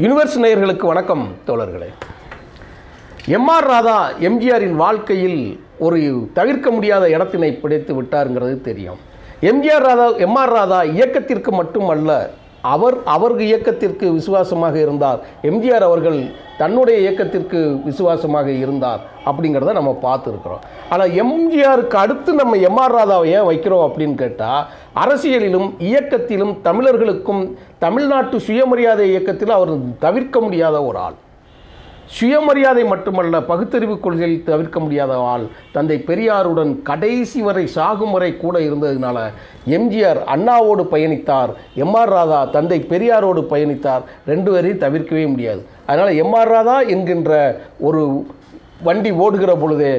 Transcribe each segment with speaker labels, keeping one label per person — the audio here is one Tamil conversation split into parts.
Speaker 1: யூனிவர்ஸ் நேயர்களுக்கு வணக்கம் தோழர்களே. எம்ஆர் ராதா எம்ஜிஆரின் வாழ்க்கையில் ஒரு தவிர்க்க முடியாத இடத்தினை பிடித்து விட்டாருங்கிறது தெரியும். எம்ஆர் ராதா இயக்கத்திற்கு மட்டுமல்ல, அவர் இயக்கத்திற்கு விசுவாசமாக இருந்தார். எம்ஜிஆர் அவர்கள் தன்னுடைய இயக்கத்திற்கு விசுவாசமாக இருந்தார் அப்படிங்கிறத நம்ம பார்த்துருக்குறோம். ஆனால் எம்ஜிஆருக்கு அடுத்து நம்ம எம்ஆர் ராதாவை ஏன் வைக்கிறோம் அப்படின்னு கேட்டால், அரசியலிலும் இயக்கத்திலும் தமிழர்களுக்கும் தமிழ்நாட்டு சுயமரியாதை இயக்கத்தில் அவர் தவிர்க்க முடியாத ஒரு ஆள். சுயமரியாதை மட்டுமல்ல, பகுத்தறிவு கொள்கையில் தவிர்க்க முடியாத ஆள். தந்தை பெரியாருடன் கடைசி வரை சாகும் வரை கூட இருந்ததுனால எம்ஜிஆர் அண்ணாவோடு பயணித்தார், எம்ஆர் ராதா தந்தை பெரியாரோடு பயணித்தார். ரெண்டு பேரையும் தவிர்க்கவே முடியாது. அதனால் எம்ஆர் ராதா என்கின்ற ஒரு வண்டி ஓடுகிற பொழுது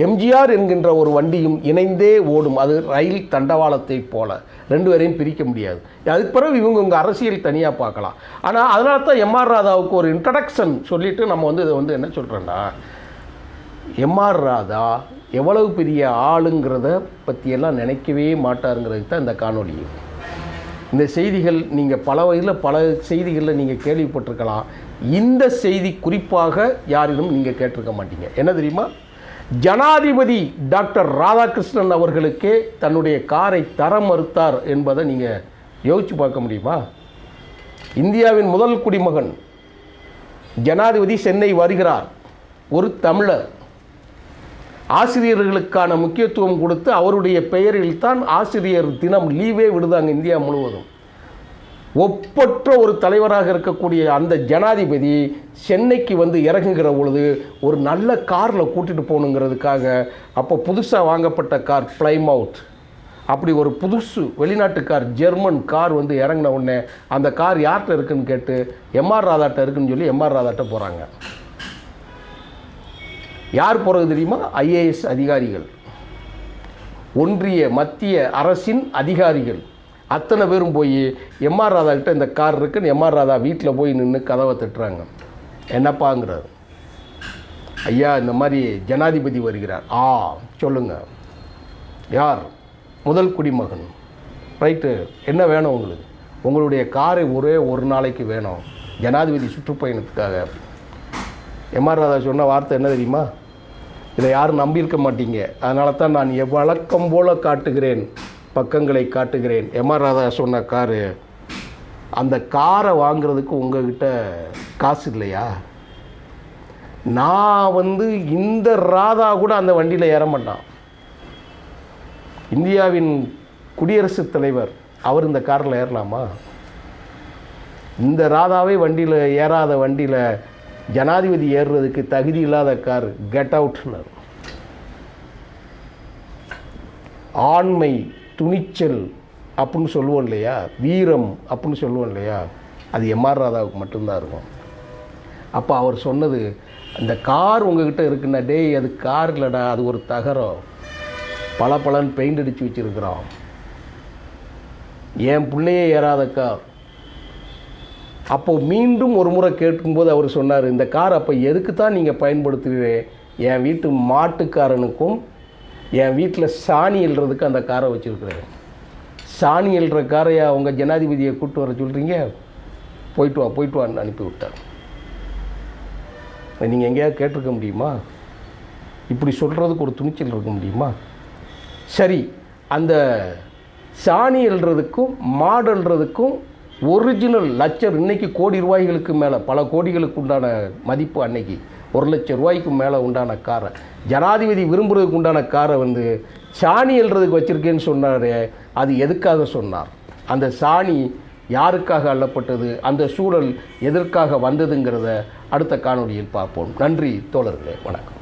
Speaker 1: எம்ஜிஆர் என்கின்ற ஒரு வண்டியும் இணைந்தே ஓடும். அது ரயில் தண்டவாளத்தை போல. ரெண்டு பேரையும் பிரிக்க முடியாது. அதுக்கு பிறகு இவங்க அரசியல் தனியாக பார்க்கலாம். ஆனால் அதனால தான் எம்ஆர் ராதாவுக்கு ஒரு இன்ட்ரடக்ஷன் சொல்லிவிட்டு நம்ம இதை என்ன சொல்கிறோன்னா, எம்ஆர் ராதா எவ்வளவு பெரிய ஆளுங்கிறத பற்றியெல்லாம் நினைக்கவே மாட்டாருங்கிறது தான் இந்த காணொலி. இந்த செய்திகள் நீங்கள் பல செய்திகளில் நீங்கள் கேள்விப்பட்டிருக்கலாம். இந்த செய்தி குறிப்பாக யாரிடம் நீங்கள் கேட்டிருக்க மாட்டீங்க. என்ன தெரியுமா? ஜனாதிபதி டாக்டர் ராதாகிருஷ்ணன் அவர்களுக்கே தன்னுடைய காரை தர மறுத்தார் என்பதை நீங்கள் யோசித்து பார்க்க முடியுமா? இந்தியாவின் முதல் குடிமகன் ஜனாதிபதி சென்னை வருகிறார். ஒரு தமிழர். ஆசிரியர்களுக்கான முக்கியத்துவம் கொடுத்து அவருடைய பெயரில் தான் ஆசிரியர் தினம் லீவே விடுதாங்க இந்தியா முழுவதும். ஒப்பற்ற ஒரு தலைவராக இருக்கக்கூடிய அந்த ஜனாதிபதி சென்னைக்கு இறங்குகிற பொழுது ஒரு நல்ல காரில் கூட்டிகிட்டு போகணுங்கிறதுக்காக அப்போ புதுசாக வாங்கப்பட்ட கார் பிளைமவுத், அப்படி ஒரு புதுசு வெளிநாட்டு கார், ஜெர்மன் கார் இறங்கின உடனே அந்த கார் யார்கிட்ட இருக்குன்னு கேட்டு எம்ஆர் ராதாட்ட இருக்குன்னு சொல்லி எம்ஆர் ராதாட்ட போகிறாங்க. யார் போகிறது தெரியுமா? ஐஏஎஸ் அதிகாரிகள், ஒன்றிய மத்திய அரசின் அதிகாரிகள் அத்தனை பேரும் போய் எம்ஆர் ராதா கிட்ட இந்த கார் இருக்குன்னு எம்ஆர் ராதா வீட்டில் போய் நின்று கதவை தட்டுறாங்க. என்னப்பாங்கிறார். ஐயா, இந்த மாதிரி ஜனாதிபதி வருகிறார். சொல்லுங்கள். யார்? முதல் குடிமகன். ரைட்டு, என்ன வேணும் உங்களுக்கு? உங்களுடைய காரை ஒரே ஒரு நாளைக்கு வேணும் ஜனாதிபதி சுற்றுப்பயணத்துக்காக. எம்ஆர் ராதா சொன்ன வார்த்தை என்ன தெரியுமா? இதை யாரும் நம்பியிருக்க மாட்டீங்க, அதனால தான் நான் வழக்கம் போல் காட்டுகிறேன், பக்கங்களை காட்டுகிறேன். எம்ஆர் ராதா சொன்ன காரு, அந்த காரை வாங்கிறதுக்கு உங்ககிட்ட காசு இல்லையா? நான் இந்த ராதா கூட அந்த வண்டியில் ஏற மாட்டான். இந்தியாவின் குடியரசுத் தலைவர் அவர் இந்த காரில் ஏறலாமா? இந்த ராதாவே வண்டியில் ஏறாத வண்டியில் ஜனாதிபதி ஏறுறதுக்கு தகுதி இல்லாத கார், கெட் அவுட்னர். ஆண்மை, துணிச்சல் அப்படின்னு சொல்லுவோம் இல்லையா, வீரம் அப்படின்னு சொல்லுவோம் இல்லையா, அது எம்ஆர் ராதாவுக்கு மட்டும்தான் இருக்கும். அப்போ அவர் சொன்னது, அந்த கார் உங்ககிட்ட இருக்குன்னா, டேய் அது கார் இல்லைடா, அது ஒரு தகரம், பலன்னு பெயிண்ட் அடித்து வச்சுருக்கிறோம், என் பிள்ளையே ஏறாத கார். அப்போது மீண்டும் ஒரு முறை கேட்கும்போது அவர் சொன்னார், இந்த கார் அப்போ எதுக்கு தான் நீங்கள் பயன்படுத்துவீங்க? என் வீட்டு மாட்டுக்காரனுக்கும் என் வீட்டில் சாணி எழுறதுக்கு அந்த காரை வச்சுருக்குறேன். சாணி எழுற காரையா அவங்க ஜனாதிபதியை கூப்பிட்டு வர சொல்கிறீங்க? போயிட்டு வான்னு அனுப்பி விட்டார். நீங்கள் எங்கேயாவது கேட்டிருக்க முடியுமா? இப்படி சொல்கிறதுக்கு ஒரு துணிச்சல் இருக்க முடியுமா? சரி, அந்த சாணி எழுறதுக்கும் மாடு எழுறதுக்கும் ஒரிஜினல் லட்சம், இன்றைக்கி கோடி ரூபாய்களுக்கு மேலே, பல கோடிகளுக்கு உண்டான மதிப்பு, அன்னைக்கு 1 லட்சம் ரூபாய்க்கு மேலே உண்டான காரை, ஜனாதிபதி விரும்புகிறதுக்கு உண்டான காரை சாணி எழுறதுக்கு வச்சுருக்கேன்னு சொன்னார். அது எதுக்காக சொன்னார்? அந்த சாணி யாருக்காக அள்ளப்பட்டது? அந்த சூழல் எதற்காக வந்ததுங்கிறத அடுத்த காணொலியில் பார்ப்போம். நன்றி தோழர்களே, வணக்கம்.